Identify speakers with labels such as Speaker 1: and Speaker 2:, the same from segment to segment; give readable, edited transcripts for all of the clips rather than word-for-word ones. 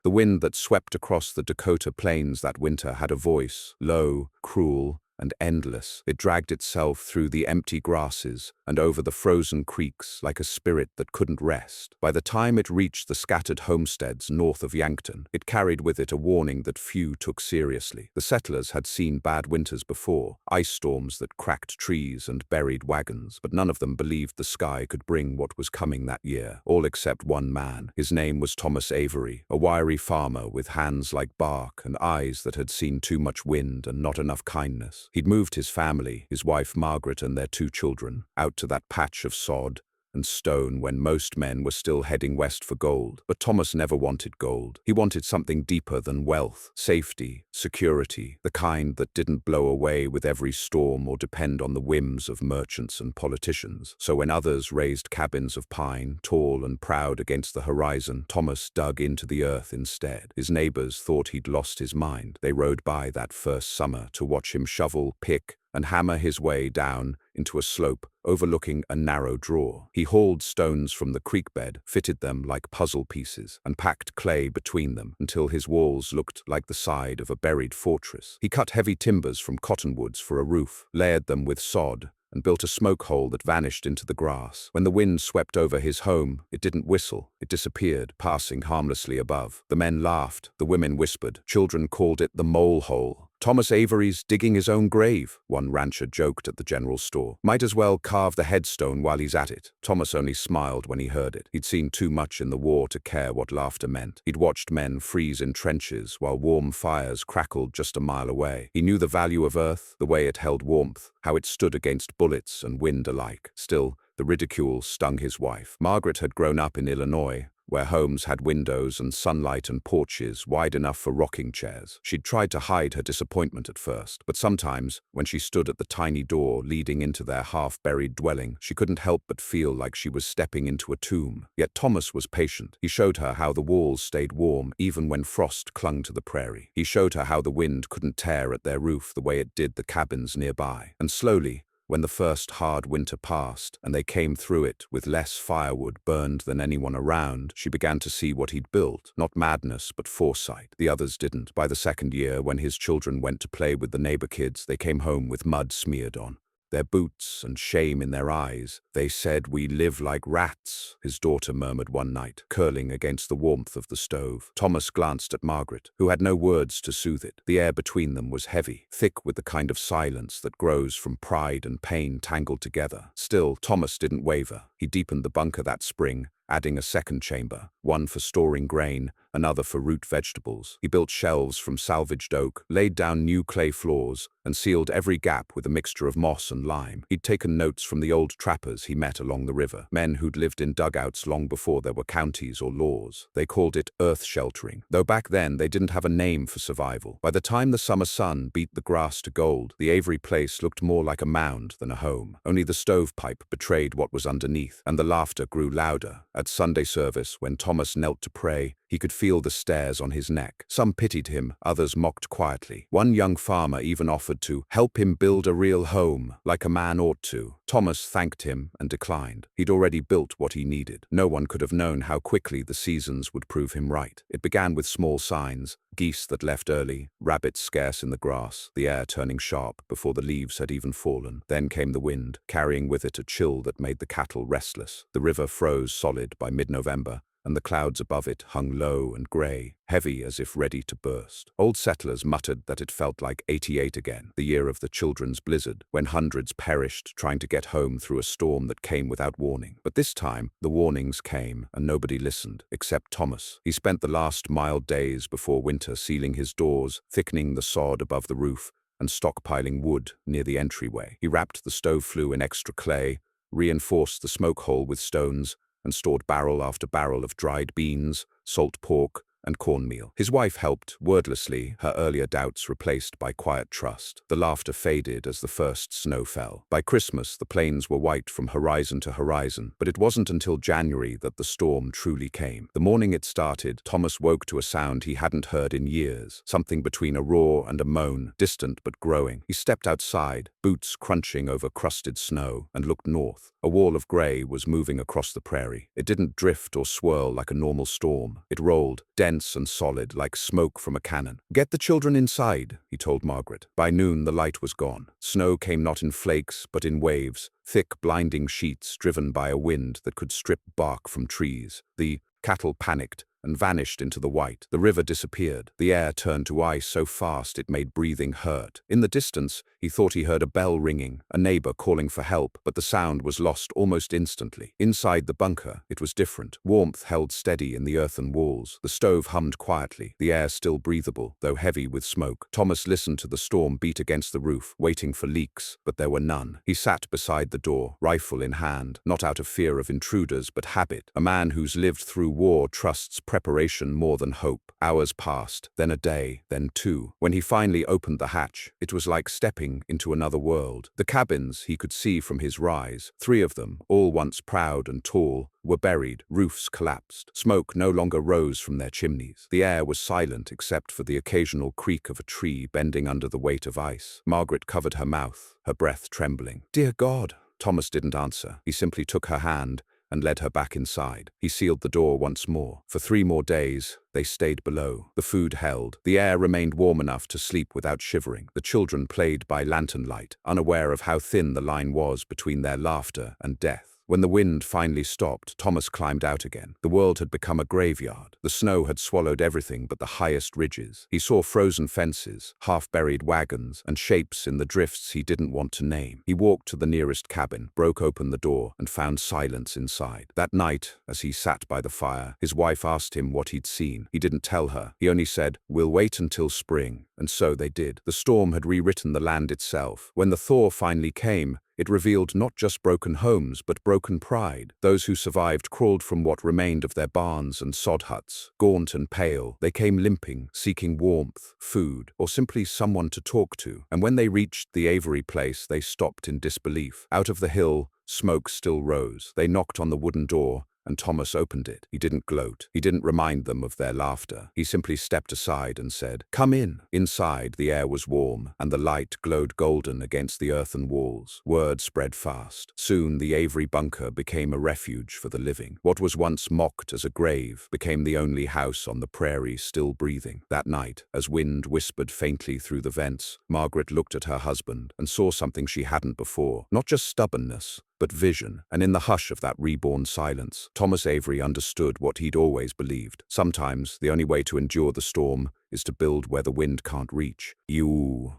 Speaker 1: The wind that swept across the Dakota plains that winter had a voice, low, cruel, and endless. It dragged itself through the empty grasses and over the frozen creeks like a spirit that couldn't rest. By the time it reached the scattered homesteads north of Yankton, it carried with it a warning that few took seriously. The settlers had seen bad winters before, ice storms that cracked trees and buried wagons, but none of them believed the sky could bring what was coming that year, all except one man. His name was Thomas Avery, a wiry farmer with hands like bark and eyes that had seen too much wind and not enough kindness. He'd moved his family, his wife Margaret and their 2 children, out to that patch of sod and stone when most men were still heading west for gold. But Thomas never wanted gold. He wanted something deeper than wealth, safety, security, the kind that didn't blow away with every storm or depend on the whims of merchants and politicians. So when others raised cabins of pine, tall and proud against the horizon, Thomas dug into the earth instead. His neighbors thought he'd lost his mind. They rode by that first summer to watch him shovel, pick, and hammer his way down into a slope overlooking a narrow draw. He hauled stones from the creek bed, fitted them like puzzle pieces, and packed clay between them until his walls looked like the side of a buried fortress. He cut heavy timbers from cottonwoods for a roof, layered them with sod, and built a smoke hole that vanished into the grass. When the wind swept over his home, it didn't whistle. It disappeared, passing harmlessly above. The men laughed, the women whispered. Children called it the mole hole. Thomas Avery's digging his own grave, one rancher joked at the general store. Might as well carve the headstone while he's at it. Thomas only smiled when he heard it. He'd seen too much in the war to care what laughter meant. He'd watched men freeze in trenches while warm fires crackled just a mile away. He knew the value of earth, the way it held warmth, how it stood against bullets and wind alike. Still, the ridicule stung his wife. Margaret had grown up in Illinois, where homes had windows and sunlight and porches wide enough for rocking chairs. She'd tried to hide her disappointment at first, but sometimes, when she stood at the tiny door leading into their half-buried dwelling, she couldn't help but feel like she was stepping into a tomb. Yet Thomas was patient. He showed her how the walls stayed warm even when frost clung to the prairie. He showed her how the wind couldn't tear at their roof the way it did the cabins nearby. And slowly, when the first hard winter passed and they came through it with less firewood burned than anyone around, she began to see what he'd built. Not madness, but foresight. The others didn't. By the second year, when his children went to play with the neighbor kids, they came home with mud smeared on their boots and shame in their eyes. They said, "We live like rats," his daughter murmured one night, curling against the warmth of the stove. Thomas glanced at Margaret, who had no words to soothe it. The air between them was heavy, thick with the kind of silence that grows from pride and pain tangled together. Still, Thomas didn't waver. He deepened the bunker that spring, adding a second chamber, one for storing grain, another for root vegetables. He built shelves from salvaged oak, laid down new clay floors, and sealed every gap with a mixture of moss and lime. He'd taken notes from the old trappers he met along the river, men who'd lived in dugouts long before there were counties or laws. They called it earth sheltering, though back then they didn't have a name for survival. By the time the summer sun beat the grass to gold, the Avery place looked more like a mound than a home. Only the stovepipe betrayed what was underneath, and the laughter grew louder. At Sunday service, when Thomas knelt to pray, he could feel the stares on his neck. Some pitied him, others mocked quietly. One young farmer even offered to help him build a real home, like a man ought to. Thomas thanked him and declined. He'd already built what he needed. No one could have known how quickly the seasons would prove him right. It began with small signs: geese that left early, rabbits scarce in the grass, the air turning sharp before the leaves had even fallen. Then came the wind, carrying with it a chill that made the cattle restless. The river froze solid by mid-November, and the clouds above it hung low and grey, heavy as if ready to burst. Old settlers muttered that it felt like '88 again, the year of the children's blizzard, when hundreds perished trying to get home through a storm that came without warning. But this time, the warnings came, and nobody listened, except Thomas. He spent the last mild days before winter sealing his doors, thickening the sod above the roof, and stockpiling wood near the entryway. He wrapped the stove flue in extra clay, reinforced the smoke hole with stones, and stored barrel after barrel of dried beans, salt pork, and cornmeal. His wife helped, wordlessly, her earlier doubts replaced by quiet trust. The laughter faded as the first snow fell. By Christmas, the plains were white from horizon to horizon, but it wasn't until January that the storm truly came. The morning it started, Thomas woke to a sound he hadn't heard in years, something between a roar and a moan, distant but growing. He stepped outside, boots crunching over crusted snow, and looked north. A wall of grey was moving across the prairie. It didn't drift or swirl like a normal storm. It rolled, dense dense and solid, like smoke from a cannon. "Get the children inside," he told Margaret. By noon, the light was gone. Snow came not in flakes, but in waves, thick, blinding sheets driven by a wind that could strip bark from trees. The cattle panicked and vanished into the white. The river disappeared. The air turned to ice so fast it made breathing hurt. In the distance, he thought he heard a bell ringing, a neighbor calling for help, but the sound was lost almost instantly. Inside the bunker, it was different. Warmth held steady in the earthen walls. The stove hummed quietly, the air still breathable, though heavy with smoke. Thomas listened to the storm beat against the roof, waiting for leaks, but there were none. He sat beside the door, rifle in hand, not out of fear of intruders, but habit. A man who's lived through war trusts preparation more than hope. Hours passed, then a day, then two. When he finally opened the hatch, it was like stepping into another world. The cabins he could see from his rise, 3 of them, all once proud and tall, were buried, roofs collapsed. Smoke no longer rose from their chimneys. The air was silent except for the occasional creak of a tree bending under the weight of ice. Margaret covered her mouth, her breath trembling. "Dear God!" Thomas didn't answer. He simply took her hand and led her back inside. He sealed the door once more. For 3 more days, they stayed below. The food held. The air remained warm enough to sleep without shivering. The children played by lantern light, unaware of how thin the line was between their laughter and death. When the wind finally stopped, Thomas climbed out again. The world had become a graveyard. The snow had swallowed everything but the highest ridges. He saw frozen fences, half-buried wagons, and shapes in the drifts he didn't want to name. He walked to the nearest cabin, broke open the door, and found silence inside. That night, as he sat by the fire, his wife asked him what he'd seen. He didn't tell her. He only said, "We'll wait until spring." And so they did. The storm had rewritten the land itself. When the thaw finally came, it revealed not just broken homes, but broken pride. Those who survived crawled from what remained of their barns and sod huts. Gaunt and pale, they came limping, seeking warmth, food, or simply someone to talk to. And when they reached the Avery place, they stopped in disbelief. Out of the hill, smoke still rose. They knocked on the wooden door, and Thomas opened it. He didn't gloat. He didn't remind them of their laughter. He simply stepped aside and said, "Come in." Inside, the air was warm, and the light glowed golden against the earthen walls. Word spread fast. Soon, the Avery bunker became a refuge for the living. What was once mocked as a grave became the only house on the prairie still breathing. That night, as wind whispered faintly through the vents, Margaret looked at her husband and saw something she hadn't before. Not just stubbornness, but vision. And in the hush of that reborn silence, Thomas Avery understood what he'd always believed. Sometimes the only way to endure the storm is to build where the wind can't reach.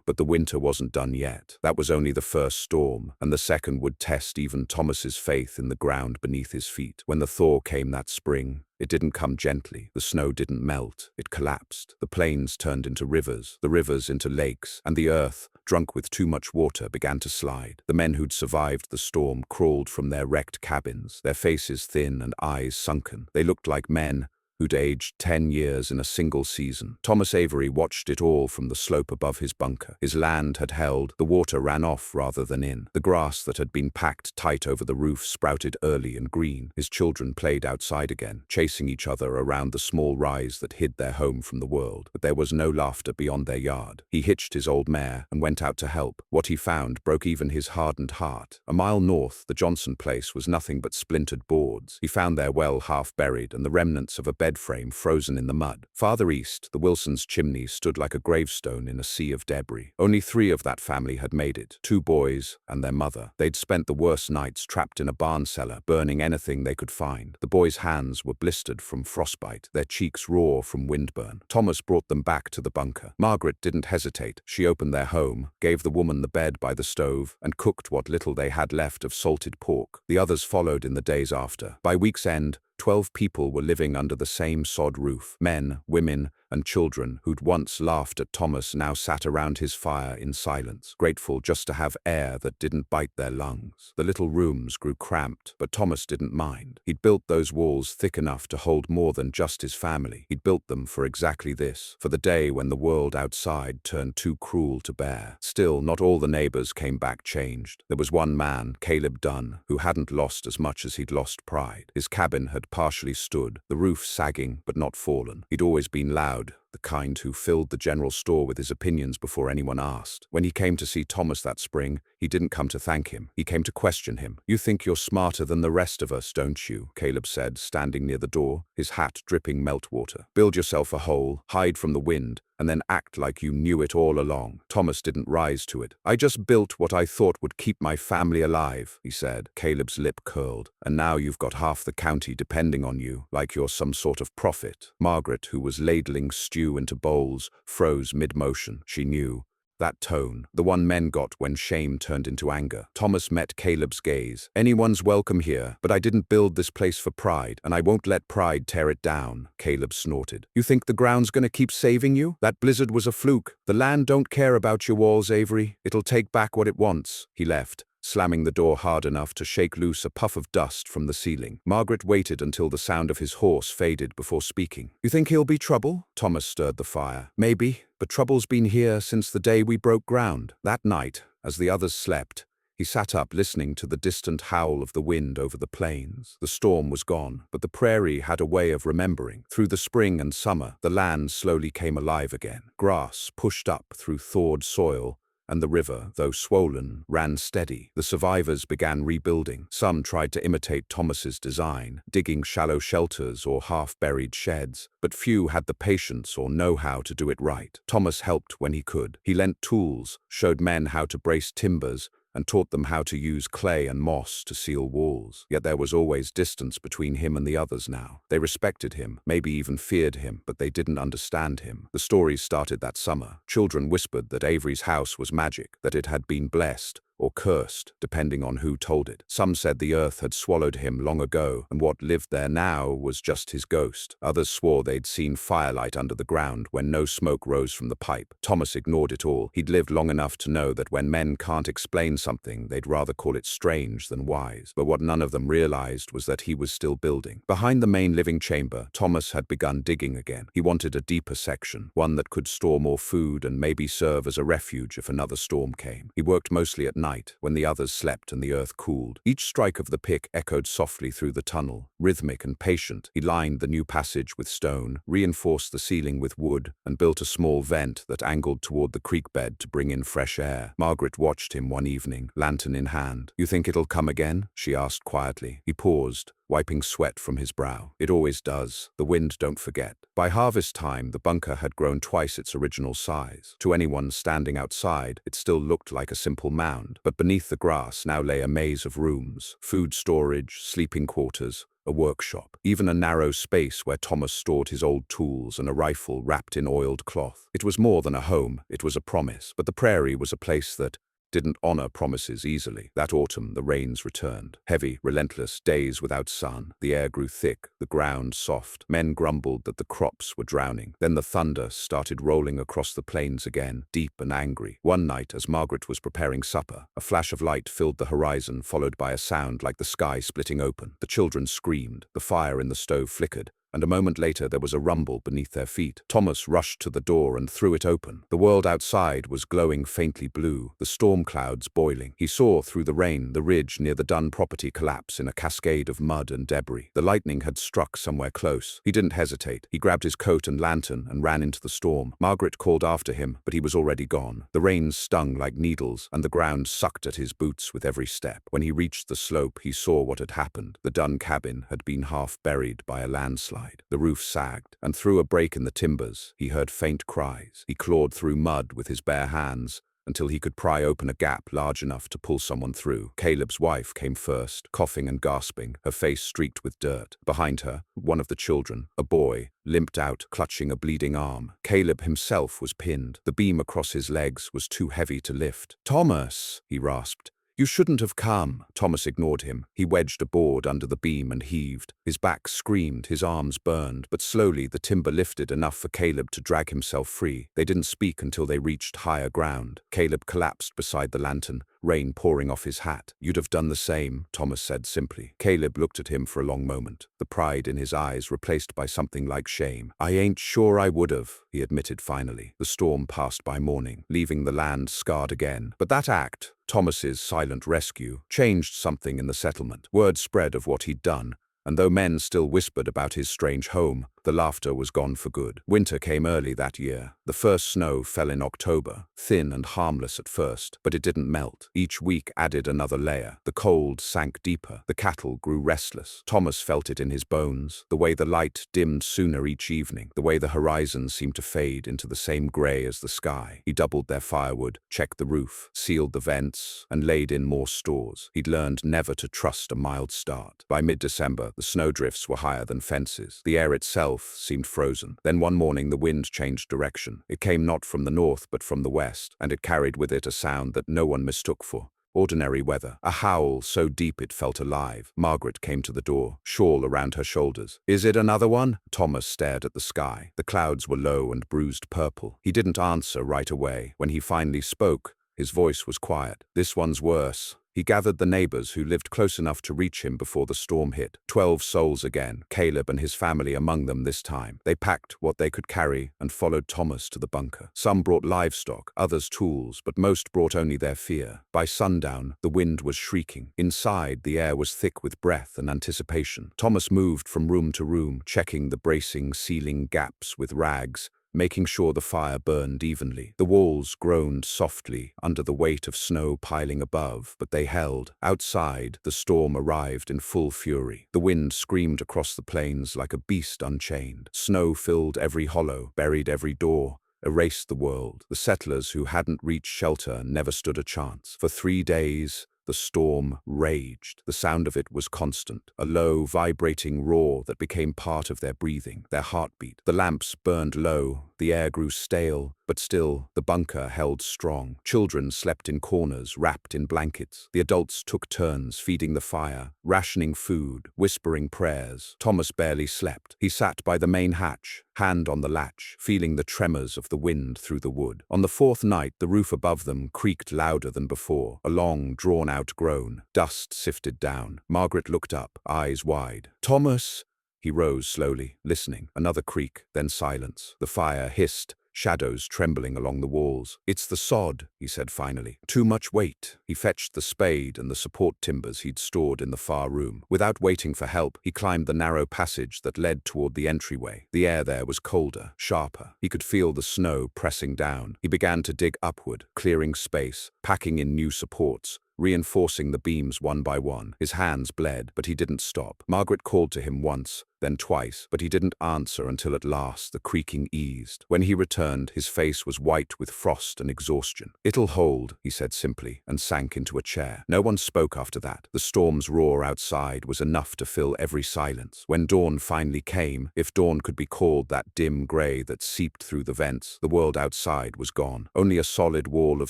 Speaker 1: But the winter wasn't done yet. That was only the first storm, and the second would test even Thomas's faith in the ground beneath his feet. When the thaw came that spring, it didn't come gently. The snow didn't melt. It collapsed. The plains turned into rivers, the rivers into lakes, and the earth, drunk with too much water, began to slide. The men who'd survived the storm crawled from their wrecked cabins, their faces thin and eyes sunken. They looked like men who'd aged 10 years in a single season. Thomas Avery watched it all from the slope above his bunker. His land had held, the water ran off rather than in. The grass that had been packed tight over the roof sprouted early and green. His children played outside again, chasing each other around the small rise that hid their home from the world. But there was no laughter beyond their yard. He hitched his old mare and went out to help. What he found broke even his hardened heart. A mile north, the Johnson place was nothing but splintered boards. He found their well half buried and the remnants of a bed frame frozen in the mud. Farther east, the Wilsons' chimney stood like a gravestone in a sea of debris. Only 3 of that family had made it, 2 boys and their mother. They'd spent the worst nights trapped in a barn cellar, burning anything they could find. The boys' hands were blistered from frostbite, their cheeks raw from windburn. Thomas brought them back to the bunker. Margaret didn't hesitate. She opened their home, gave the woman the bed by the stove, and cooked what little they had left of salted pork. The others followed in the days after. By week's end, 12 people were living under the same sod roof. Men, women, and children who'd once laughed at Thomas now sat around his fire in silence, grateful just to have air that didn't bite their lungs. The little rooms grew cramped, but Thomas didn't mind. He'd built those walls thick enough to hold more than just his family. He'd built them for exactly this, for the day when the world outside turned too cruel to bear. Still, not all the neighbors came back changed. There was one man, Caleb Dunn, who hadn't lost as much as he'd lost pride. His cabin had partially stood, the roof sagging but not fallen. He'd always been loud, the kind who filled the general store with his opinions before anyone asked. When he came to see Thomas that spring, he didn't come to thank him. He came to question him. "You think you're smarter than the rest of us, don't you?" Caleb said, standing near the door, his hat dripping meltwater. "Build yourself a hole, hide from the wind, and then act like you knew it all along." Thomas didn't rise to it. "I just built what I thought would keep my family alive," he said. Caleb's lip curled. "And now you've got half the county depending on you, like you're some sort of prophet." Margaret, who was ladling stew into bowls, froze mid-motion. She knew. That tone, the one men got when shame turned into anger. Thomas met Caleb's gaze. "Anyone's welcome here, but I didn't build this place for pride, and I won't let pride tear it down," Caleb snorted. "You think the ground's gonna keep saving you? That blizzard was a fluke. The land don't care about your walls, Avery. It'll take back what it wants." He left, slamming the door hard enough to shake loose a puff of dust from the ceiling. Margaret waited until the sound of his horse faded before speaking. "You think he'll be trouble?" Thomas stirred the fire. "Maybe, but trouble's been here since the day we broke ground." That night, as the others slept, he sat up listening to the distant howl of the wind over the plains. The storm was gone, but the prairie had a way of remembering. Through the spring and summer, the land slowly came alive again. Grass pushed up through thawed soil, and the river, though swollen, ran steady. The survivors began rebuilding. Some tried to imitate Thomas's design, digging shallow shelters or half-buried sheds, but few had the patience or know-how to do it right. Thomas helped when he could. He lent tools, showed men how to brace timbers, and taught them how to use clay and moss to seal walls. Yet there was always distance between him and the others now. They respected him, maybe even feared him, but they didn't understand him. The stories started that summer. Children whispered that Avery's house was magic, that it had been blessed, or cursed, depending on who told it. Some said the earth had swallowed him long ago, and what lived there now was just his ghost. Others swore they'd seen firelight under the ground when no smoke rose from the pipe. Thomas ignored it all. He'd lived long enough to know that when men can't explain something, they'd rather call it strange than wise. But what none of them realized was that he was still building. Behind the main living chamber, Thomas had begun digging again. He wanted a deeper section, one that could store more food and maybe serve as a refuge if another storm came. He worked mostly at night, when the others slept and the earth cooled. Each strike of the pick echoed softly through the tunnel, rhythmic and patient. He lined the new passage with stone, reinforced the ceiling with wood, and built a small vent that angled toward the creek bed to bring in fresh air. Margaret watched him one evening, lantern in hand. "You think it'll come again?" she asked quietly. He paused, wiping sweat from his brow. "It always does. The wind don't forget." By harvest time, the bunker had grown twice its original size. To anyone standing outside, it still looked like a simple mound, but beneath the grass now lay a maze of rooms: food storage, sleeping quarters, a workshop, even a narrow space where Thomas stored his old tools and a rifle wrapped in oiled cloth. It was more than a home, it was a promise. But the prairie was a place that didn't honor promises easily. That autumn, the rains returned. Heavy, relentless days without sun. The air grew thick, the ground soft. Men grumbled that the crops were drowning. Then the thunder started rolling across the plains again, deep and angry. One night, as Margaret was preparing supper, a flash of light filled the horizon, followed by a sound like the sky splitting open. The children screamed. The fire in the stove flickered, and a moment later there was a rumble beneath their feet. Thomas rushed to the door and threw it open. The world outside was glowing faintly blue, the storm clouds boiling. He saw through the rain the ridge near the Dunn property collapse in a cascade of mud and debris. The lightning had struck somewhere close. He didn't hesitate. He grabbed his coat and lantern and ran into the storm. Margaret called after him, but he was already gone. The rain stung like needles, and the ground sucked at his boots with every step. When he reached the slope, he saw what had happened. The Dunn cabin had been half buried by a landslide. The roof sagged, and through a break in the timbers, he heard faint cries. He clawed through mud with his bare hands until he could pry open a gap large enough to pull someone through. Caleb's wife came first, coughing and gasping, her face streaked with dirt. Behind her, one of the children, a boy, limped out, clutching a bleeding arm. Caleb himself was pinned. The beam across his legs was too heavy to lift. "Thomas," he rasped. "You shouldn't have come." Thomas ignored him. He wedged a board under the beam and heaved. His back screamed, his arms burned, but slowly the timber lifted enough for Caleb to drag himself free. They didn't speak until they reached higher ground. Caleb collapsed beside the lantern, rain pouring off his hat. "You'd have done the same," Thomas said simply. Caleb looked at him for a long moment, the pride in his eyes replaced by something like shame. "I ain't sure I would have," he admitted finally. The storm passed by morning, leaving the land scarred again. But that act, Thomas's silent rescue, changed something in the settlement. Word spread of what he'd done, and though men still whispered about his strange home, The laughter was gone for good. Winter came early that year. The first snow fell in October, thin and harmless at first, but it didn't melt. Each week added another layer. The cold sank deeper. The cattle grew restless. Thomas felt it in his bones, the way the light dimmed sooner each evening, the way the horizon seemed to fade into the same grey as the sky. He doubled their firewood, checked the roof, sealed the vents, and laid in more stores. He'd learned never to trust a mild start. By mid-December, the snowdrifts were higher than fences. The air itself seemed frozen. Then one morning the wind changed direction. It came not from the north but from the west, and it carried with it a sound that no one mistook for ordinary weather. A howl so deep it felt alive. Margaret came to the door, shawl around her shoulders. "Is it another one?" Thomas stared at the sky. The clouds were low and bruised purple. He didn't answer right away. When he finally spoke, his voice was quiet. "This one's worse." He gathered the neighbors who lived close enough to reach him before the storm hit. 12 souls again, Caleb and his family among them this time. They packed what they could carry and followed Thomas to the bunker. Some brought livestock, others tools, but most brought only their fear. By sundown, the wind was shrieking. Inside, the air was thick with breath and anticipation. Thomas moved from room to room, checking the bracing ceiling gaps with rags, making sure the fire burned evenly. The walls groaned softly under the weight of snow piling above, but they held. Outside, the storm arrived in full fury. The wind screamed across the plains like a beast unchained. Snow filled every hollow, buried every door, erased the world. The settlers who hadn't reached shelter never stood a chance. For 3 days, the storm raged. The sound of it was constant, a low, vibrating roar that became part of their breathing, their heartbeat. The lamps burned low, the air grew stale, but still, the bunker held strong. Children slept in corners, wrapped in blankets. The adults took turns feeding the fire, rationing food, whispering prayers. Thomas barely slept. He sat by the main hatch, hand on the latch, feeling the tremors of the wind through the wood. On the 4th night, the roof above them creaked louder than before, a long, drawn-out groan. Dust sifted down. Margaret looked up, eyes wide. "Thomas!" He rose slowly, listening. Another creak, then silence. The fire hissed, shadows trembling along the walls. "It's the sod," he said finally. "Too much weight." He fetched the spade and the support timbers he'd stored in the far room. Without waiting for help, he climbed the narrow passage that led toward the entryway. The air there was colder, sharper. He could feel the snow pressing down. He began to dig upward, clearing space, packing in new supports, reinforcing the beams one by one. His hands bled, but he didn't stop. Margaret called to him once, then twice, but he didn't answer until at last the creaking eased. When he returned, his face was white with frost and exhaustion. "It'll hold," he said simply, and sank into a chair. No one spoke after that. The storm's roar outside was enough to fill every silence. When dawn finally came, if dawn could be called that dim grey that seeped through the vents, the world outside was gone. Only a solid wall of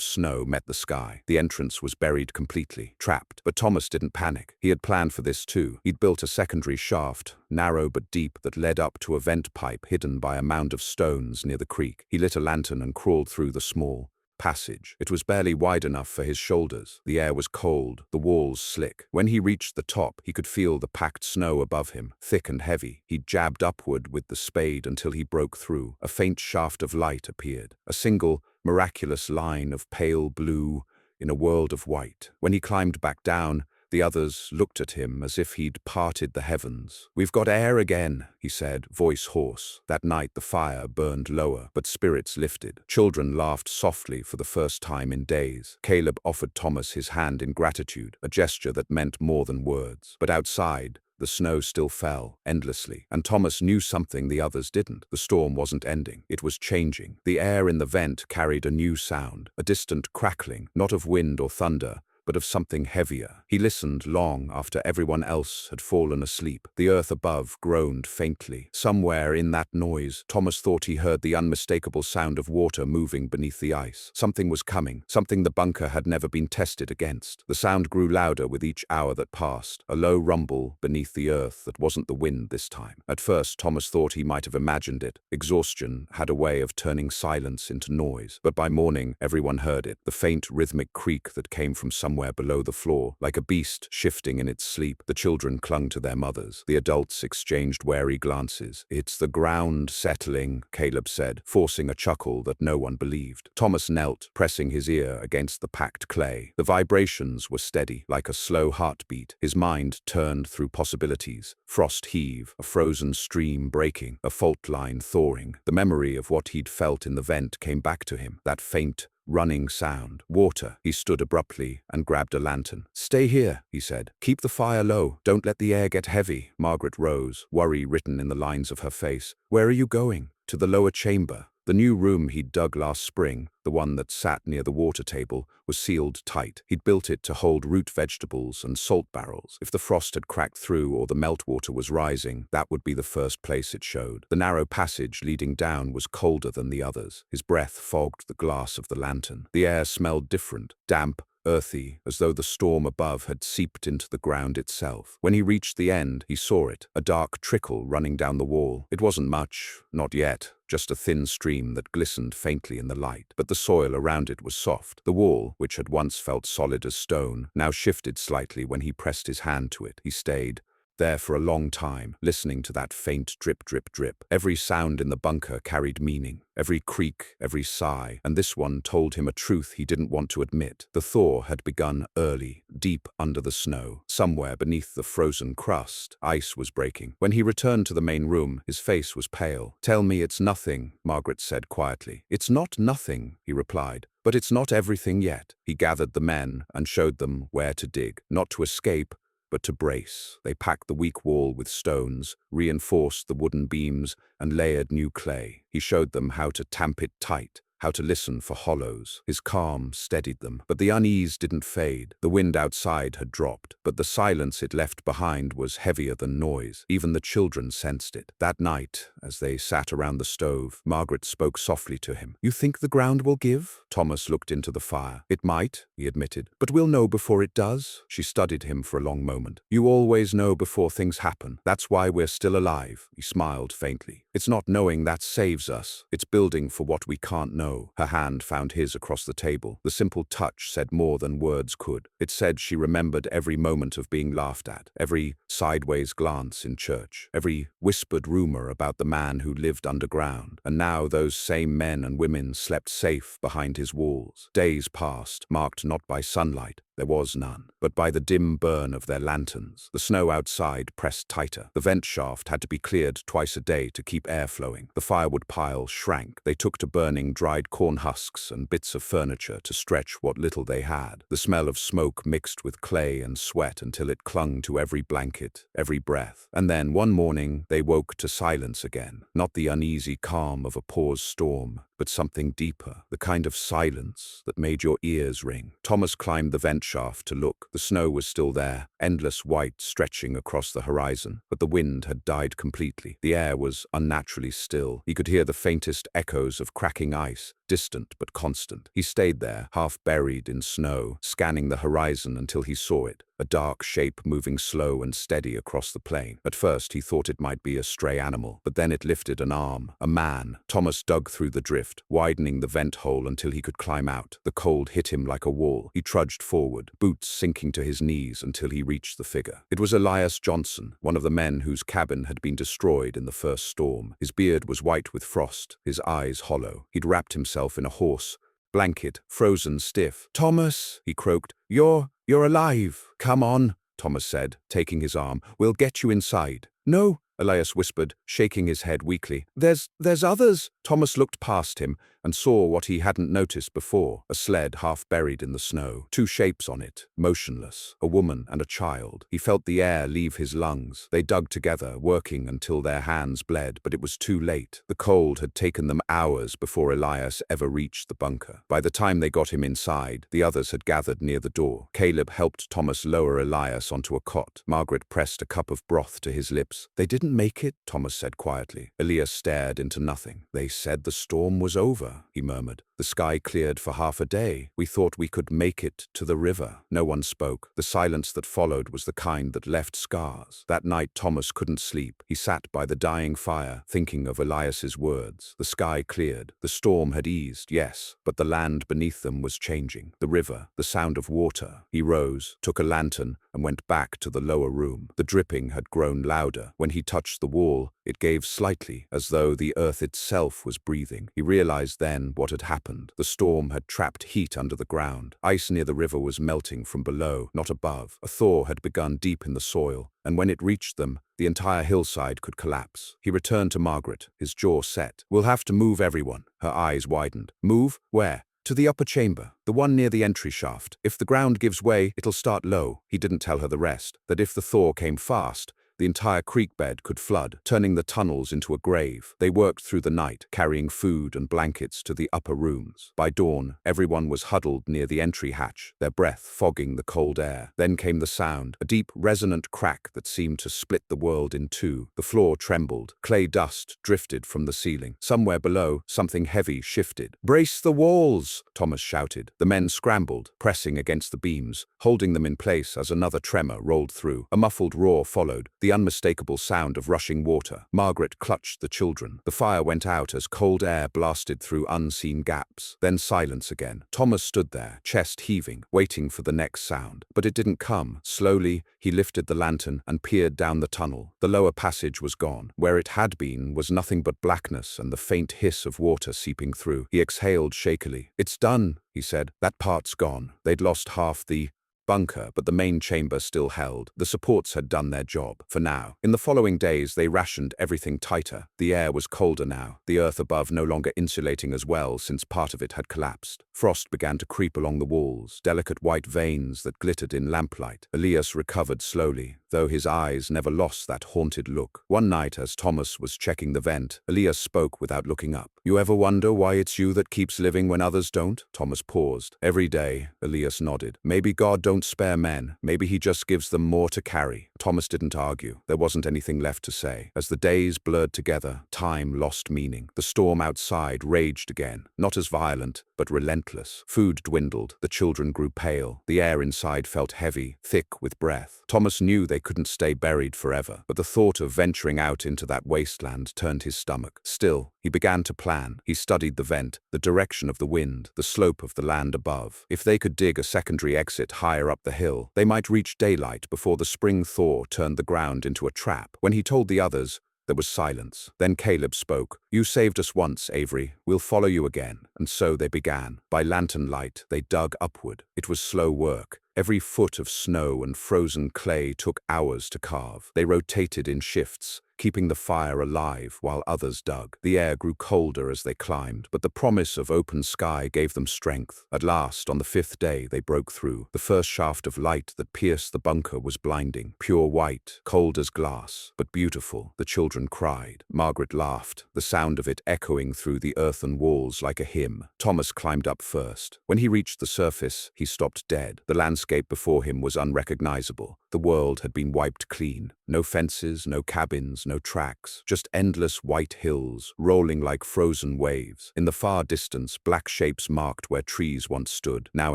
Speaker 1: snow met the sky. The entrance was buried completely, trapped. But Thomas didn't panic. He had planned for this too. He'd built a secondary shaft, narrow but deep, that led up to a vent pipe hidden by a mound of stones near the creek. He lit a lantern and crawled through the small passage. It was barely wide enough for his shoulders. The air was cold, the walls slick. When he reached the top, he could feel the packed snow above him, thick and heavy. He jabbed upward with the spade until he broke through. A faint shaft of light appeared, a single, miraculous line of pale blue in a world of white. When he climbed back down, the others looked at him as if he'd parted the heavens. "We've got air again," he said, voice hoarse. That night the fire burned lower, but spirits lifted. Children laughed softly for the first time in days. Caleb offered Thomas his hand in gratitude, a gesture that meant more than words. But outside, the snow still fell, endlessly, and Thomas knew something the others didn't. The storm wasn't ending. It was changing. The air in the vent carried a new sound, a distant crackling, not of wind or thunder, but of something heavier. He listened long after everyone else had fallen asleep. The earth above groaned faintly. Somewhere in that noise, Thomas thought he heard the unmistakable sound of water moving beneath the ice. Something was coming, something the bunker had never been tested against. The sound grew louder with each hour that passed, a low rumble beneath the earth that wasn't the wind this time. At first, Thomas thought he might have imagined it. Exhaustion had a way of turning silence into noise. But by morning, everyone heard it, the faint rhythmic creak that came from somewhere somewhere below the floor, like a beast shifting in its sleep. The children clung to their mothers. The adults exchanged wary glances. "It's the ground settling," Caleb said, forcing a chuckle that no one believed. Thomas knelt, pressing his ear against the packed clay. The vibrations were steady, like a slow heartbeat. His mind turned through possibilities. Frost heave, a frozen stream breaking, a fault line thawing. The memory of what he'd felt in the vent came back to him, that faint, running sound. Water. He stood abruptly and grabbed a lantern. "Stay here," he said. "Keep the fire low. Don't let the air get heavy." Margaret rose, worry written in the lines of her face. "Where are you going?" "To the lower chamber." The new room he'd dug last spring, the one that sat near the water table, was sealed tight. He'd built it to hold root vegetables and salt barrels. If the frost had cracked through or the meltwater was rising, that would be the first place it showed. The narrow passage leading down was colder than the others. His breath fogged the glass of the lantern. The air smelled different, damp, earthy, as though the storm above had seeped into the ground itself. When he reached the end, he saw it, a dark trickle running down the wall. It wasn't much, not yet, just a thin stream that glistened faintly in the light. But the soil around it was soft. The wall, which had once felt solid as stone, now shifted slightly when he pressed his hand to it. He stayed there for a long time, listening to that faint drip, drip, drip. Every sound in the bunker carried meaning. Every creak, every sigh, and this one told him a truth he didn't want to admit. The thaw had begun early, deep under the snow. Somewhere beneath the frozen crust, ice was breaking. When he returned to the main room, his face was pale. "Tell me it's nothing," Margaret said quietly. "It's not nothing," he replied. "But it's not everything yet." He gathered the men and showed them where to dig, not to escape, but to brace. They packed the weak wall with stones, reinforced the wooden beams, and layered new clay. He showed them how to tamp it tight, how to listen for hollows. His calm steadied them, but the unease didn't fade. The wind outside had dropped, but the silence it left behind was heavier than noise. Even the children sensed it. That night, as they sat around the stove, Margaret spoke softly to him. "You think the ground will give?" Thomas looked into the fire. "It might," he admitted, "but we'll know before it does." She studied him for a long moment. "You always know before things happen. That's why we're still alive." He smiled faintly. "It's not knowing that saves us. It's building for what we can't know." Her hand found his across the table. The simple touch said more than words could. It said she remembered every moment of being laughed at, every sideways glance in church, every whispered rumor about the man who lived underground. And now those same men and women slept safe behind his walls. Days passed, marked not by sunlight, there was none, but by the dim burn of their lanterns. The snow outside pressed tighter. The vent shaft had to be cleared twice a day to keep air flowing. The firewood pile shrank. They took to burning dried corn husks and bits of furniture to stretch what little they had. The smell of smoke mixed with clay and sweat until it clung to every blanket, every breath. And then, one morning, they woke to silence again. Not the uneasy calm of a paused storm, but something deeper, the kind of silence that made your ears ring. Thomas climbed the vent shaft to look. The snow was still there, endless white stretching across the horizon, but the wind had died completely. The air was unnaturally still. He could hear the faintest echoes of cracking ice, distant but constant. He stayed there, half buried in snow, scanning the horizon until he saw it, a dark shape moving slow and steady across the plain. At first he thought it might be a stray animal, but then it lifted an arm, a man. Thomas dug through the drift, widening the vent hole until he could climb out. The cold hit him like a wall. He trudged forward, boots sinking to his knees until he reached the figure. It was Elias Johnson, one of the men whose cabin had been destroyed in the first storm. His beard was white with frost, his eyes hollow. He'd wrapped himself in a horse blanket, frozen stiff. "Thomas," he croaked, You're alive." "Come on," Thomas said, taking his arm. "We'll get you inside." "No," Elias whispered, shaking his head weakly. There's others." Thomas looked past him and saw what he hadn't noticed before, a sled half buried in the snow, two shapes on it, motionless, a woman and a child. He felt the air leave his lungs. They dug together, working until their hands bled, but it was too late. The cold had taken them hours before Elias ever reached the bunker. By the time they got him inside, the others had gathered near the door. Caleb helped Thomas lower Elias onto a cot. Margaret pressed a cup of broth to his lips. "They didn't make it," Thomas said quietly. Elias stared into nothing. "They said the storm was over," he murmured. "The The sky cleared for half a day. We thought we could make it to the river. No one spoke. The silence that followed was the kind that left scars. That night Thomas couldn't sleep. He sat by the dying fire, thinking of Elias's words. The sky cleared. The storm had eased, yes, but the land beneath them was changing. The river, the sound of water. He rose, took a lantern, and went back to the lower room. The dripping had grown louder. When he touched the wall, it gave slightly, as though the earth itself was breathing. He realized then what had happened. The storm had trapped heat under the ground. Ice near the river was melting from below, not above. A thaw had begun deep in the soil, and when it reached them, the entire hillside could collapse. He returned to Margaret, his jaw set. "We'll have to move everyone." Her eyes widened. "Move? Where?" "To the upper chamber, the one near the entry shaft. If the ground gives way, it'll start low." He didn't tell her the rest, that if the thaw came fast, the entire creek bed could flood, turning the tunnels into a grave. They worked through the night, carrying food and blankets to the upper rooms. By dawn, everyone was huddled near the entry hatch, their breath fogging the cold air. Then came the sound, a deep, resonant crack that seemed to split the world in two. The floor trembled. Clay dust drifted from the ceiling. Somewhere below, something heavy shifted. "Brace the walls!" Thomas shouted. The men scrambled, pressing against the beams, holding them in place as another tremor rolled through. A muffled roar followed, the unmistakable sound of rushing water. Margaret clutched the children. The fire went out as cold air blasted through unseen gaps. Then silence again. Thomas stood there, chest heaving, waiting for the next sound. But it didn't come. Slowly, he lifted the lantern and peered down the tunnel. The lower passage was gone. Where it had been was nothing but blackness and the faint hiss of water seeping through. He exhaled shakily. "It's done," he said. "That part's gone." They'd lost half the bunker, but the main chamber still held. The supports had done their job, for now. In the following days, they rationed everything tighter. The air was colder now, the earth above no longer insulating as well since part of it had collapsed. Frost began to creep along the walls, delicate white veins that glittered in lamplight. Elias recovered slowly, though his eyes never lost that haunted look. One night, as Thomas was checking the vent, Elias spoke without looking up. "You ever wonder why it's you that keeps living when others don't?" Thomas paused. "Every day," Elias nodded. "Maybe God don't spare men. Maybe he just gives them more to carry." Thomas didn't argue. There wasn't anything left to say. As the days blurred together, time lost meaning. The storm outside raged again, not as violent, but relentless. Food dwindled. The children grew pale. The air inside felt heavy, thick with breath. Thomas knew they couldn't stay buried forever, but the thought of venturing out into that wasteland turned his stomach. Still, he began to plan. He studied the vent, the direction of the wind, the slope of the land above. If they could dig a secondary exit higher up the hill, they might reach daylight before the spring thaw turned the ground into a trap. When he told the others, there was silence. Then Caleb spoke. "You saved us once, Avery. We'll follow you again." And so they began. By lantern light, they dug upward. It was slow work. Every foot of snow and frozen clay took hours to carve. They rotated in shifts, keeping the fire alive while others dug. The air grew colder as they climbed, but the promise of open sky gave them strength. At last, on the 5th day, they broke through. The first shaft of light that pierced the bunker was blinding. Pure white, cold as glass, but beautiful. The children cried. Margaret laughed, the sound of it echoing through the earthen walls like a hymn. Thomas climbed up first. When he reached the surface, he stopped dead. The landscape before him was unrecognizable. The world had been wiped clean. No fences, no cabins, no tracks, just endless white hills, rolling like frozen waves. In the far distance, black shapes marked where trees once stood, now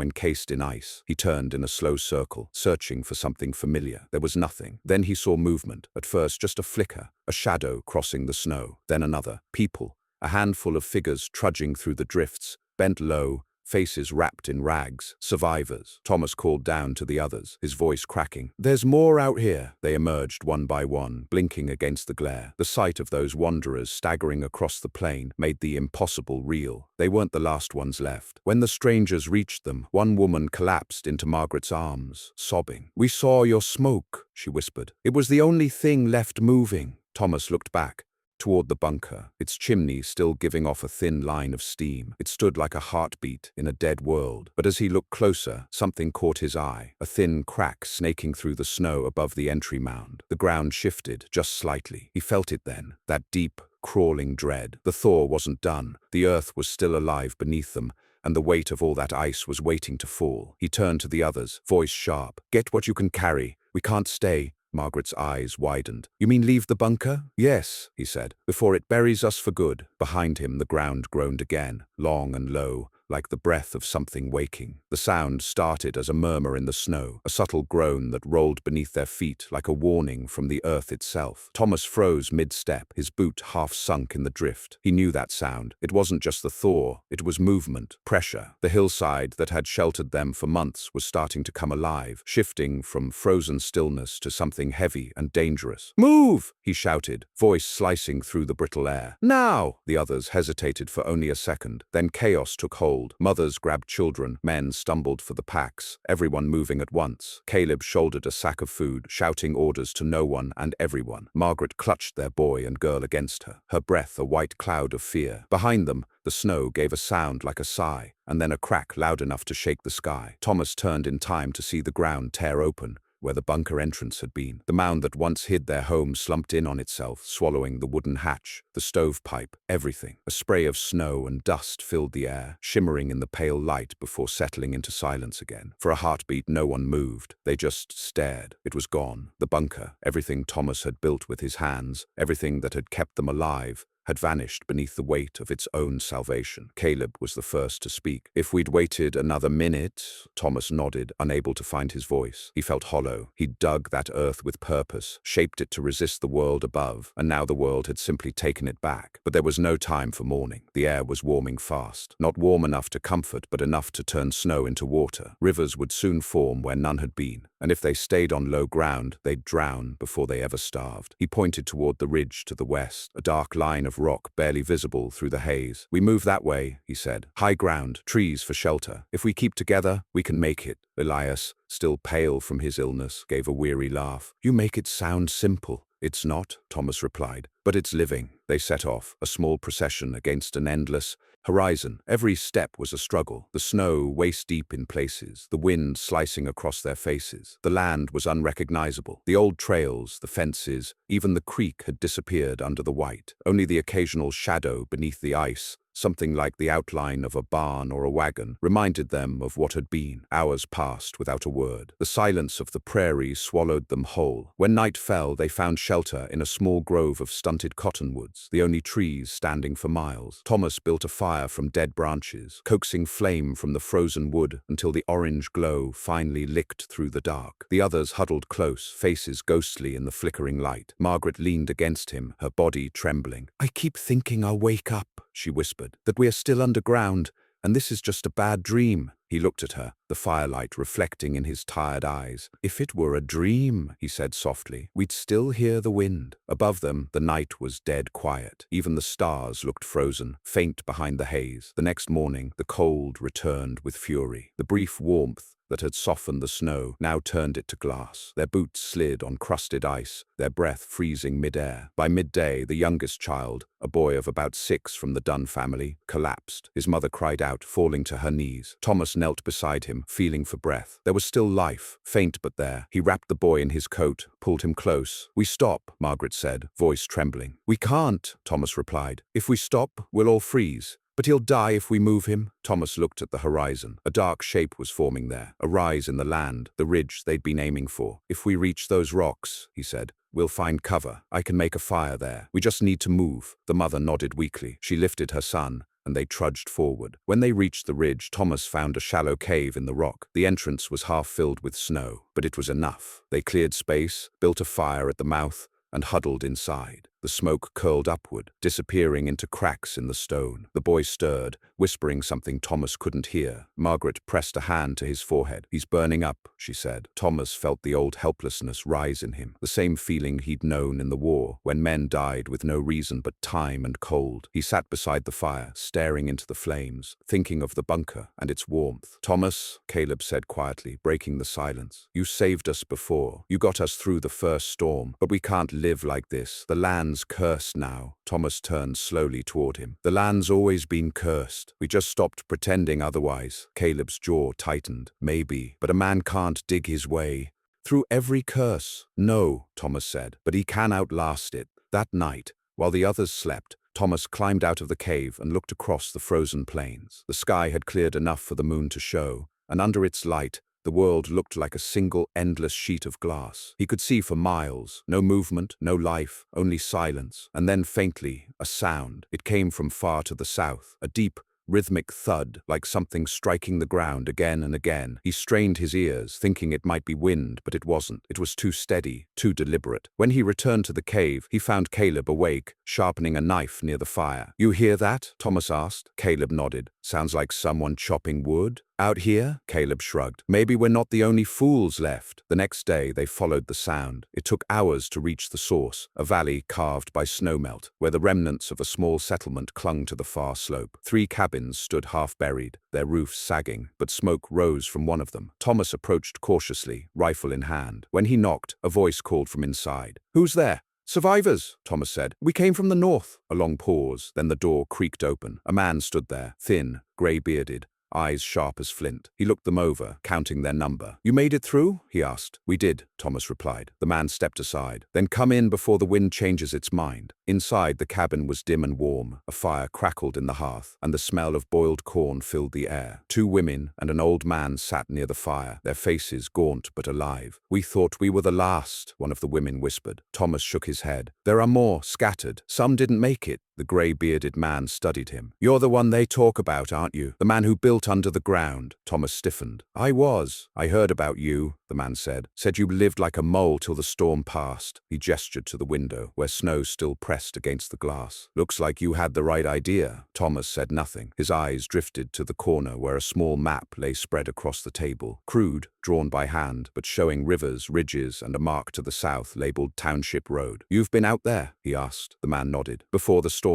Speaker 1: encased in ice. He turned in a slow circle, searching for something familiar. There was nothing. Then he saw movement. At first, just a flicker, a shadow crossing the snow. Then another. People. A handful of figures trudging through the drifts, bent low, faces wrapped in rags. Survivors. Thomas called down to the others, his voice cracking. "There's more out here." They emerged one by one, blinking against the glare. The sight of those wanderers staggering across the plain made the impossible real. They weren't the last ones left. When the strangers reached them, one woman collapsed into Margaret's arms, sobbing. "We saw your smoke," she whispered. "It was the only thing left moving." Thomas looked back, toward the bunker, its chimney still giving off a thin line of steam. It stood like a heartbeat in a dead world. But as he looked closer, something caught his eye, a thin crack snaking through the snow above the entry mound. The ground shifted, just slightly. He felt it then, that deep, crawling dread. The thaw wasn't done. The earth was still alive beneath them, and the weight of all that ice was waiting to fall. He turned to the others, voice sharp. "Get what you can carry. We can't stay." Margaret's eyes widened. "You mean leave the bunker?" "Yes," he said, "before it buries us for good." Behind him, the ground groaned again, long and low, like the breath of something waking. The sound started as a murmur in the snow, a subtle groan that rolled beneath their feet like a warning from the earth itself. Thomas froze mid-step, his boot half sunk in the drift. He knew that sound. It wasn't just the thaw, it was movement, pressure. The hillside that had sheltered them for months was starting to come alive, shifting from frozen stillness to something heavy and dangerous. "Move!" he shouted, voice slicing through the brittle air. "Now!" The others hesitated for only a second. Then chaos took hold. Mothers grabbed children, men stumbled for the packs, everyone moving at once. Caleb shouldered a sack of food, shouting orders to no one and everyone. Margaret clutched their boy and girl against her, her breath a white cloud of fear. Behind them, the snow gave a sound like a sigh, and then a crack loud enough to shake the sky. Thomas turned in time to see the ground tear open, where the bunker entrance had been. The mound that once hid their home slumped in on itself, swallowing the wooden hatch, the stovepipe, everything. A spray of snow and dust filled the air, shimmering in the pale light before settling into silence again. For a heartbeat, no one moved. They just stared. It was gone. The bunker, everything Thomas had built with his hands, everything that had kept them alive, had vanished beneath the weight of its own salvation. Caleb was the first to speak. "If we'd waited another minute," Thomas nodded, unable to find his voice. He felt hollow. He'd dug that earth with purpose, shaped it to resist the world above, and now the world had simply taken it back. But there was no time for mourning. The air was warming fast. Not warm enough to comfort, but enough to turn snow into water. Rivers would soon form where none had been, and if they stayed on low ground, they'd drown before they ever starved. He pointed toward the ridge to the west, a dark line of rock barely visible through the haze. "We move that way," he said. "High ground, trees for shelter. If we keep together, we can make it." Elias, still pale from his illness, gave a weary laugh. "You make it sound simple." "It's not," Thomas replied, "but it's living." They set off, a small procession against an endless horizon. Every step was a struggle, the snow waist-deep in places, the wind slicing across their faces. The land was unrecognizable. The old trails, the fences, even the creek had disappeared under the white. Only the occasional shadow beneath the ice, something like the outline of a barn or a wagon, reminded them of what had been. Hours passed without a word. The silence of the prairie swallowed them whole. When night fell, they found shelter in a small grove of stunted cottonwoods, the only trees standing for miles. Thomas built a fire from dead branches, coaxing flame from the frozen wood until the orange glow finally licked through the dark. The others huddled close, faces ghostly in the flickering light. Margaret leaned against him, her body trembling. "I keep thinking I'll wake up," she whispered, "that we are still underground, and this is just a bad dream." He looked at her, the firelight reflecting in his tired eyes. "If it were a dream," he said softly, "we'd still hear the wind." Above them, the night was dead quiet. Even the stars looked frozen, faint behind the haze. The next morning, the cold returned with fury. The brief warmth that had softened the snow now turned it to glass. Their boots slid on crusted ice, their breath freezing mid-air. By midday, the youngest child, a boy of about 6 from the Dunn family, collapsed. His mother cried out, falling to her knees. Thomas knelt beside him, feeling for breath. There was still life, faint but there. He wrapped the boy in his coat, pulled him close. "We stop," Margaret said, voice trembling. "We can't," Thomas replied. "If we stop, we'll all freeze." "But he'll die if we move him." Thomas looked at the horizon. A dark shape was forming there, a rise in the land, the ridge they'd been aiming for. "If we reach those rocks," he said, "we'll find cover. I can make a fire there. We just need to move." The mother nodded weakly. She lifted her son, and they trudged forward. When they reached the ridge, Thomas found a shallow cave in the rock. The entrance was half filled with snow, but it was enough. They cleared space, built a fire at the mouth, and huddled inside. The smoke curled upward, disappearing into cracks in the stone. The boy stirred, whispering something Thomas couldn't hear. Margaret pressed a hand to his forehead. "He's burning up," she said. Thomas felt the old helplessness rise in him, the same feeling he'd known in the war, when men died with no reason but time and cold. He sat beside the fire, staring into the flames, thinking of the bunker and its warmth. "Thomas," Caleb said quietly, breaking the silence, "you saved us before. You got us through the first storm, but we can't live like this. The land's cursed now." Thomas turned slowly toward him. "The land's always been cursed. We just stopped pretending otherwise." Caleb's jaw tightened. "Maybe, but a man can't dig his way through every curse." "No," Thomas said, "but he can outlast it." That night, while the others slept, Thomas climbed out of the cave and looked across the frozen plains. The sky had cleared enough for the moon to show, and under its light, the world looked like a single endless sheet of glass. He could see for miles, no movement, no life, only silence. And then faintly, a sound. It came from far to the south, a deep, rhythmic thud, like something striking the ground again and again. He strained his ears, thinking it might be wind, but it wasn't. It was too steady, too deliberate. When he returned to the cave, he found Caleb awake, sharpening a knife near the fire. "You hear that?" Thomas asked. Caleb nodded. "Sounds like someone chopping wood." "Out here?" Caleb shrugged. "Maybe we're not the only fools left." The next day, they followed the sound. It took hours to reach the source, a valley carved by snowmelt, where the remnants of a small settlement clung to the far slope. 3 cabins stood half-buried, their roofs sagging, but smoke rose from one of them. Thomas approached cautiously, rifle in hand. When he knocked, a voice called from inside. "Who's there?" "Survivors," Thomas said. "We came from the north." A long pause, then the door creaked open. A man stood there, thin, grey-bearded, eyes sharp as flint. He looked them over, counting their number. "You made it through?" he asked. "We did," Thomas replied. The man stepped aside. "Then come in before the wind changes its mind." Inside, the cabin was dim and warm. A fire crackled in the hearth, and the smell of boiled corn filled the air. 2 women and an old man sat near the fire, their faces gaunt but alive. "We thought we were the last," one of the women whispered. Thomas shook his head. "There are more, scattered. Some didn't make it." The grey-bearded man studied him. "You're the one they talk about, aren't you? The man who built under the ground." Thomas stiffened. "I was. I heard about you," the man said. "Said you lived like a mole till the storm passed." He gestured to the window, where snow still pressed against the glass. "Looks like you had the right idea." Thomas said nothing. His eyes drifted to the corner where a small map lay spread across the table. Crude, drawn by hand, but showing rivers, ridges, and a mark to the south labeled Township Road. "You've been out there?" he asked. The man nodded. "Before the storms.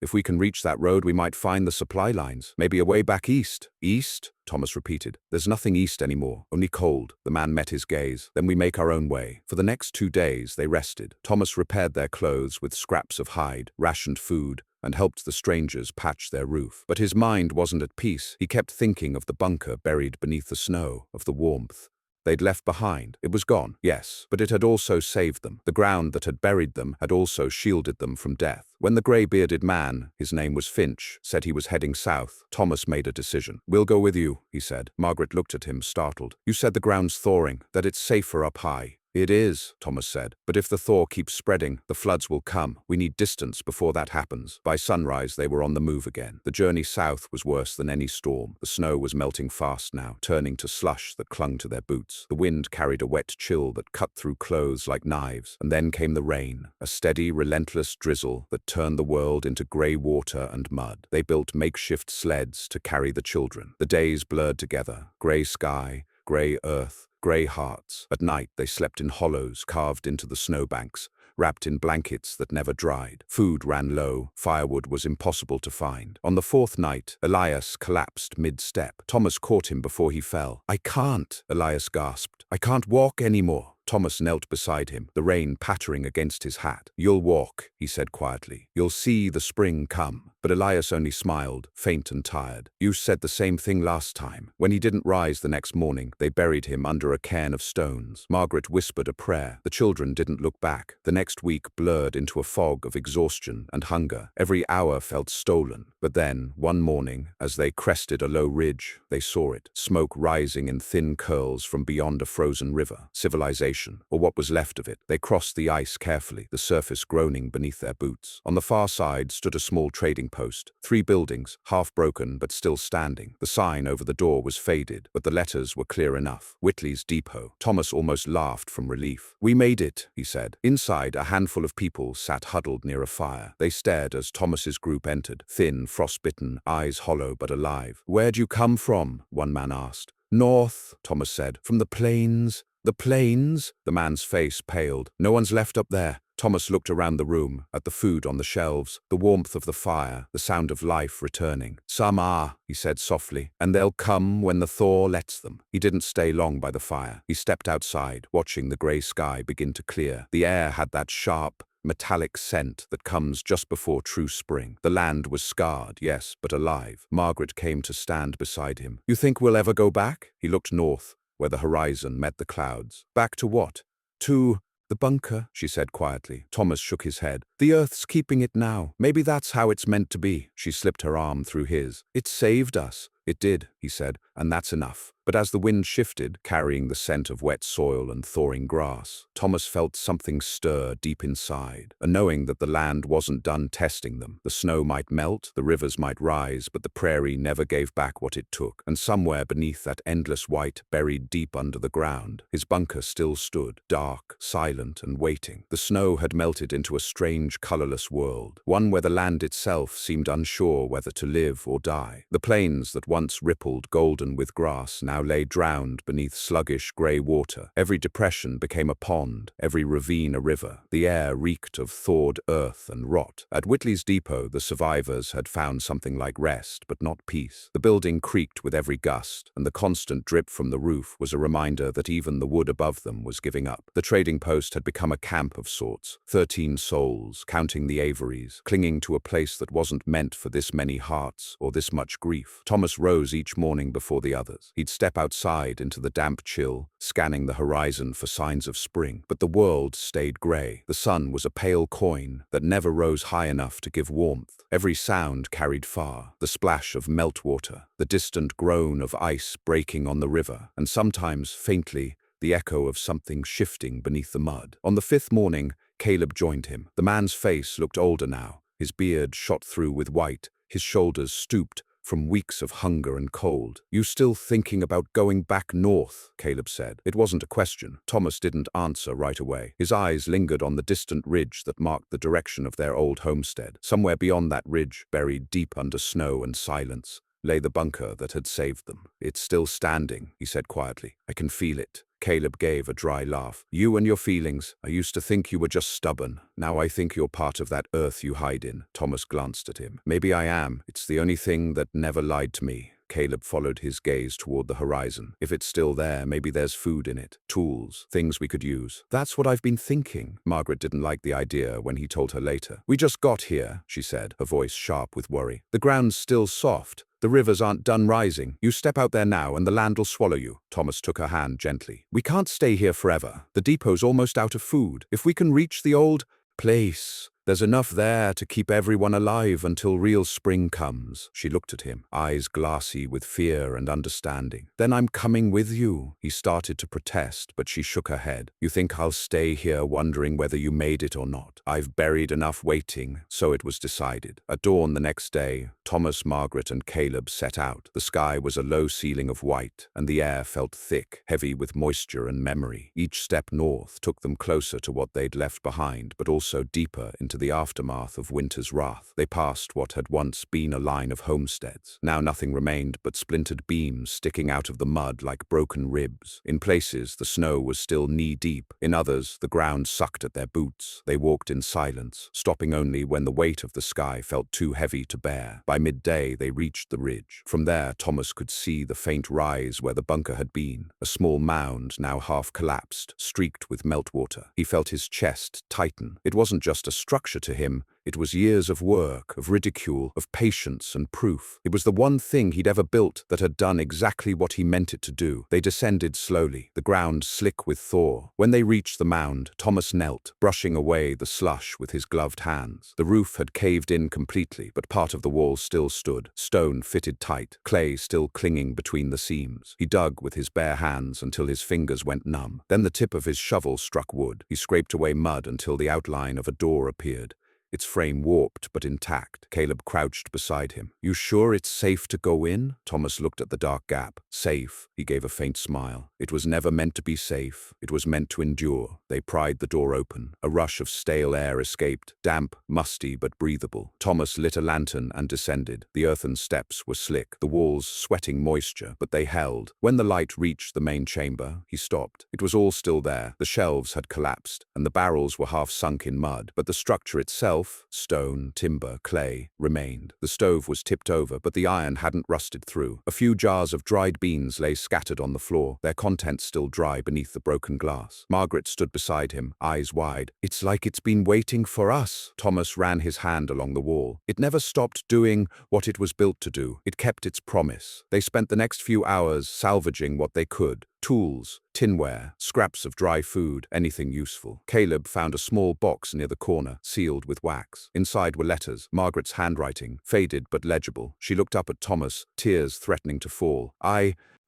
Speaker 1: If we can reach that road, we might find the supply lines. Maybe a way back east." "East?" Thomas repeated. "There's nothing east anymore, only cold." The man met his gaze. "Then we make our own way." For the next 2 days, they rested. Thomas repaired their clothes with scraps of hide, rationed food, and helped the strangers patch their roof. But his mind wasn't at peace. He kept thinking of the bunker buried beneath the snow, of the warmth they'd left behind. It was gone, yes, but it had also saved them. The ground that had buried them had also shielded them from death. When the grey-bearded man, his name was Finch, said he was heading south, Thomas made a decision. "We'll go with you," he said. Margaret looked at him, startled. "You said the ground's thawing, that it's safer up high." "It is," Thomas said. "But if the thaw keeps spreading, the floods will come. We need distance before that happens." By sunrise, they were on the move again. The journey south was worse than any storm. The snow was melting fast now, turning to slush that clung to their boots. The wind carried a wet chill that cut through clothes like knives. And then came the rain, a steady, relentless drizzle that turned the world into grey water and mud. They built makeshift sleds to carry the children. The days blurred together, grey sky, grey earth, grey hearts. At night, they slept in hollows carved into the snowbanks, wrapped in blankets that never dried. Food ran low, firewood was impossible to find. On the 4th night, Elias collapsed mid-step. Thomas caught him before he fell. "I can't," Elias gasped. "I can't walk anymore." Thomas knelt beside him, the rain pattering against his hat. "You'll walk," he said quietly. "You'll see the spring come." But Elias only smiled, faint and tired. "You said the same thing last time." When he didn't rise the next morning, they buried him under a cairn of stones. Margaret whispered a prayer. The children didn't look back. The next week blurred into a fog of exhaustion and hunger. Every hour felt stolen. But then, one morning, as they crested a low ridge, they saw it, smoke rising in thin curls from beyond a frozen river. Civilization, or what was left of it. They crossed the ice carefully, the surface groaning beneath their boots. On the far side stood a small trading post. 3 buildings, half broken but still standing. The sign over the door was faded, but the letters were clear enough. Whitley's Depot. Thomas almost laughed from relief. "We made it," he said. Inside, a handful of people sat huddled near a fire. They stared as Thomas's group entered, thin, frostbitten, eyes hollow but alive. "Where'd you come from?" one man asked. "North," Thomas said. "From the plains." "The plains?" The man's face paled. "No one's left up there." Thomas looked around the room, at the food on the shelves, the warmth of the fire, the sound of life returning. "Some are," he said softly, "and they'll come when the thaw lets them." He didn't stay long by the fire. He stepped outside, watching the grey sky begin to clear. The air had that sharp, metallic scent that comes just before true spring. The land was scarred, yes, but alive. Margaret came to stand beside him. "You think we'll ever go back?" He looked north, where the horizon met the clouds. "Back to what?" "To the bunker," she said quietly. Thomas shook his head. "The Earth's keeping it now. Maybe that's how it's meant to be." She slipped her arm through his. "It saved us." "It did," he said, "and that's enough." But as the wind shifted, carrying the scent of wet soil and thawing grass, Thomas felt something stir deep inside, a knowing that the land wasn't done testing them. The snow might melt, the rivers might rise, but the prairie never gave back what it took. And somewhere beneath that endless white, buried deep under the ground, his bunker still stood, dark, silent, and waiting. The snow had melted into a strange, colorless world, one where the land itself seemed unsure whether to live or die. The plains that once rippled golden with grass now lay drowned beneath sluggish gray water. Every depression became a pond, every ravine a river. The air reeked of thawed earth and rot. At Whitley's depot, the survivors had found something like rest, but not peace. The building creaked with every gust, and the constant drip from the roof was a reminder that even the wood above them was giving up. The trading post had become a camp of sorts, 13 souls, counting the Averys, clinging to a place that wasn't meant for this many hearts or this much grief. Thomas rose each morning before the others. He'd step outside into the damp chill, scanning the horizon for signs of spring. But the world stayed grey. The sun was a pale coin that never rose high enough to give warmth. Every sound carried far, the splash of meltwater, the distant groan of ice breaking on the river, and sometimes, faintly, the echo of something shifting beneath the mud. On the 5th morning, Caleb joined him. The man's face looked older now, his beard shot through with white, his shoulders stooped from weeks of hunger and cold. "You still thinking about going back north?" Caleb said. It wasn't a question. Thomas didn't answer right away. His eyes lingered on the distant ridge that marked the direction of their old homestead. Somewhere beyond that ridge, buried deep under snow and silence, lay the bunker that had saved them. "It's still standing," he said quietly. "I can feel it." Caleb gave a dry laugh. "You and your feelings. I used to think you were just stubborn. Now I think you're part of that earth you hide in." Thomas glanced at him. "Maybe I am. It's the only thing that never lied to me." Caleb followed his gaze toward the horizon. "If it's still there, maybe there's food in it. Tools. Things we could use." "That's what I've been thinking." Margaret didn't like the idea when he told her later. "We just got here," she said, her voice sharp with worry. "The ground's still soft. The rivers aren't done rising. You step out there now and the land will swallow you." Thomas took her hand gently. "We can't stay here forever. The depot's almost out of food. If we can reach the old place, there's enough there to keep everyone alive until real spring comes." She looked at him, eyes glassy with fear and understanding. "Then I'm coming with you." He started to protest, but she shook her head. "You think I'll stay here wondering whether you made it or not? I've buried enough waiting." So it was decided. At dawn the next day, Thomas, Margaret, and Caleb set out. The sky was a low ceiling of white, and the air felt thick, heavy with moisture and memory. Each step north took them closer to what they'd left behind, but also deeper into the aftermath of winter's wrath. They passed what had once been a line of homesteads. Now nothing remained but splintered beams sticking out of the mud like broken ribs. In places, the snow was still knee-deep. In others, the ground sucked at their boots. They walked in silence, stopping only when the weight of the sky felt too heavy to bear. By midday, they reached the ridge. From there, Thomas could see the faint rise where the bunker had been, a small mound now half collapsed, streaked with meltwater. He felt his chest tighten. It wasn't just a structure to him. It was years of work, of ridicule, of patience and proof. It was the one thing he'd ever built that had done exactly what he meant it to do. They descended slowly, the ground slick with thaw. When they reached the mound, Thomas knelt, brushing away the slush with his gloved hands. The roof had caved in completely, but part of the wall still stood, stone fitted tight, clay still clinging between the seams. He dug with his bare hands until his fingers went numb. Then the tip of his shovel struck wood. He scraped away mud until the outline of a door appeared, its frame warped but intact. Caleb crouched beside him. "You sure it's safe to go in?" Thomas looked at the dark gap. "Safe," he gave a faint smile. "It was never meant to be safe. It was meant to endure." They pried the door open. A rush of stale air escaped, damp, musty but breathable. Thomas lit a lantern and descended. The earthen steps were slick, the walls sweating moisture, but they held. When the light reached the main chamber, he stopped. It was all still there. The shelves had collapsed, and the barrels were half sunk in mud, but the structure itself, stone, timber, clay, remained. The stove was tipped over, but the iron hadn't rusted through. A few jars of dried beans lay scattered on the floor, their contents still dry beneath the broken glass. Margaret stood beside him, eyes wide. "It's like it's been waiting for us." Thomas ran his hand along the wall. "It never stopped doing what it was built to do. It kept its promise." They spent the next few hours salvaging what they could. Tools, tinware, scraps of dry food, anything useful. Caleb found a small box near the corner, sealed with wax. Inside were letters, Margaret's handwriting, faded but legible. She looked up at Thomas, tears threatening to fall.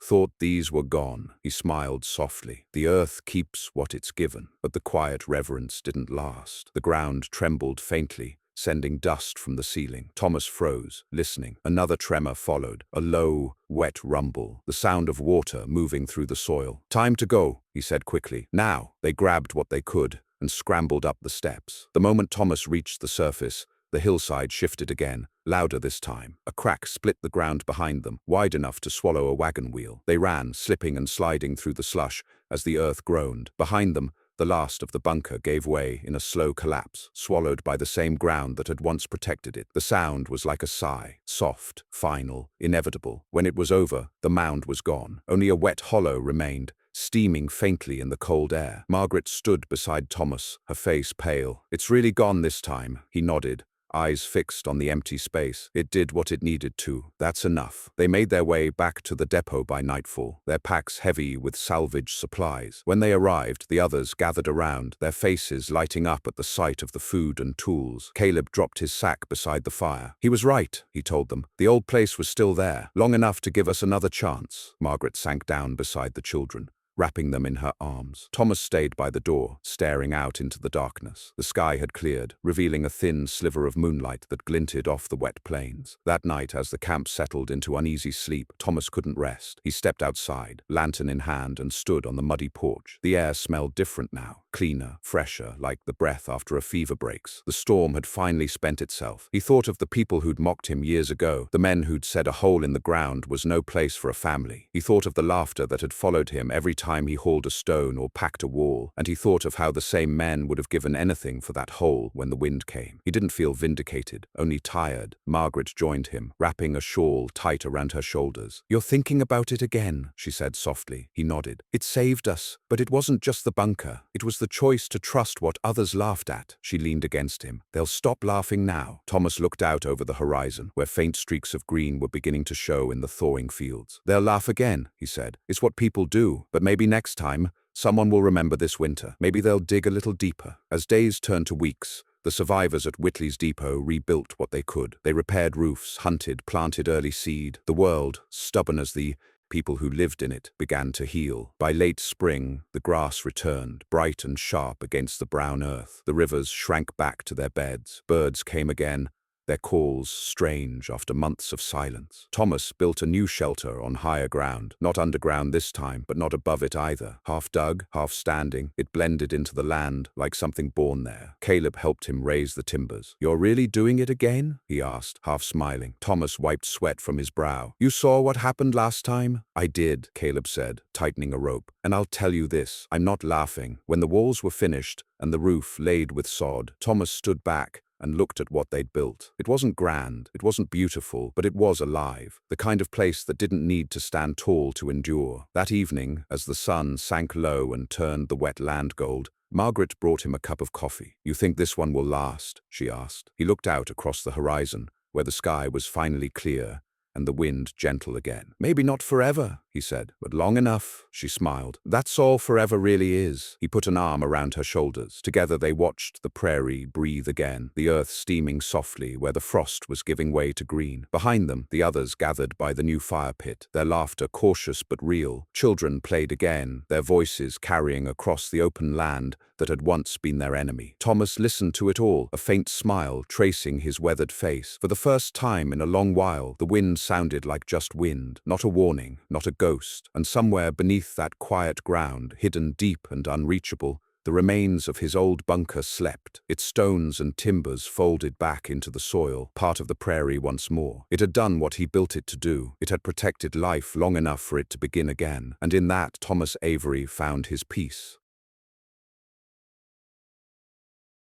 Speaker 1: Thought these were gone. He smiled softly. The earth keeps what it's given. But the quiet reverence didn't last. The ground trembled faintly, sending dust from the ceiling. Thomas froze, listening. Another tremor followed, a low, wet rumble, the sound of water moving through the soil. "Time to go," he said quickly. Now. They grabbed what they could and scrambled up the steps. The moment Thomas reached the surface, the hillside shifted again, louder this time. A crack split the ground behind them, wide enough to swallow a wagon wheel. They ran, slipping and sliding through the slush as the earth groaned. Behind them, the last of the bunker gave way in a slow collapse, swallowed by the same ground that had once protected it. The sound was like a sigh, soft, final, inevitable. When it was over, the mound was gone. Only a wet hollow remained, steaming faintly in the cold air. Margaret stood beside Thomas, her face pale. "It's really gone this time," he nodded, eyes fixed on the empty space. "It did what it needed to. That's enough." They made their way back to the depot by nightfall, their packs heavy with salvage supplies. When they arrived, the others gathered around, their faces lighting up at the sight of the food and tools. Caleb dropped his sack beside the fire. "He was right," he told them. "The old place was still there, long enough to give us another chance." Margaret sank down beside the children, wrapping them in her arms. Thomas stayed by the door, staring out into the darkness. The sky had cleared, revealing a thin sliver of moonlight that glinted off the wet plains. That night, as the camp settled into uneasy sleep, Thomas couldn't rest. He stepped outside, lantern in hand, and stood on the muddy porch. The air smelled different now, cleaner, fresher, like the breath after a fever breaks. The storm had finally spent itself. He thought of the people who'd mocked him years ago, the men who'd said a hole in the ground was no place for a family. He thought of the laughter that had followed him every time he hauled a stone or packed a wall, and he thought of how the same men would have given anything for that hole when the wind came. He didn't feel vindicated, only tired. Margaret joined him, wrapping a shawl tight around her shoulders. "You're thinking about it again," she said softly. He nodded. "It saved us, but it wasn't just the bunker. It was the choice to trust what others laughed at." She leaned against him. "They'll stop laughing now." Thomas looked out over the horizon, where faint streaks of green were beginning to show in the thawing fields. "They'll laugh again," he said. "It's what people do, but maybe next time, someone will remember this winter. Maybe they'll dig a little deeper." As days turned to weeks, the survivors at Whitley's depot rebuilt what they could. They repaired roofs, hunted, planted early seed. The world, stubborn as the people who lived in it, began to heal. By late spring, the grass returned, bright and sharp against the brown earth. The rivers shrank back to their beds. Birds came again, their calls strange after months of silence. Thomas built a new shelter on higher ground, not underground this time, but not above it either. Half dug, half standing, it blended into the land like something born there. Caleb helped him raise the timbers. "You're really doing it again?" he asked, half smiling. Thomas wiped sweat from his brow. "You saw what happened last time?" "I did," Caleb said, tightening a rope. "And I'll tell you this, I'm not laughing." When the walls were finished and the roof laid with sod, Thomas stood back and looked at what they'd built. It wasn't grand, it wasn't beautiful, but it was alive. The kind of place that didn't need to stand tall to endure. That evening, as the sun sank low and turned the wet land gold, Margaret brought him a cup of coffee. "You think this one will last?" she asked. He looked out across the horizon, where the sky was finally clear and the wind gentle again. "Maybe not forever," he said, "but long enough," she smiled. "That's all forever really is." He put an arm around her shoulders. Together they watched the prairie breathe again, the earth steaming softly where the frost was giving way to green. Behind them, the others gathered by the new fire pit, their laughter cautious but real. Children played again, their voices carrying across the open land that had once been their enemy. Thomas listened to it all, a faint smile tracing his weathered face. For the first time in a long while, the wind sounded like just wind, not a warning, not a ghost. And somewhere beneath that quiet ground, hidden deep and unreachable, the remains of his old bunker slept, its stones and timbers folded back into the soil, part of the prairie once more. It had done what he built it to do. It had protected life long enough for it to begin again. And in that, Thomas Avery found his peace.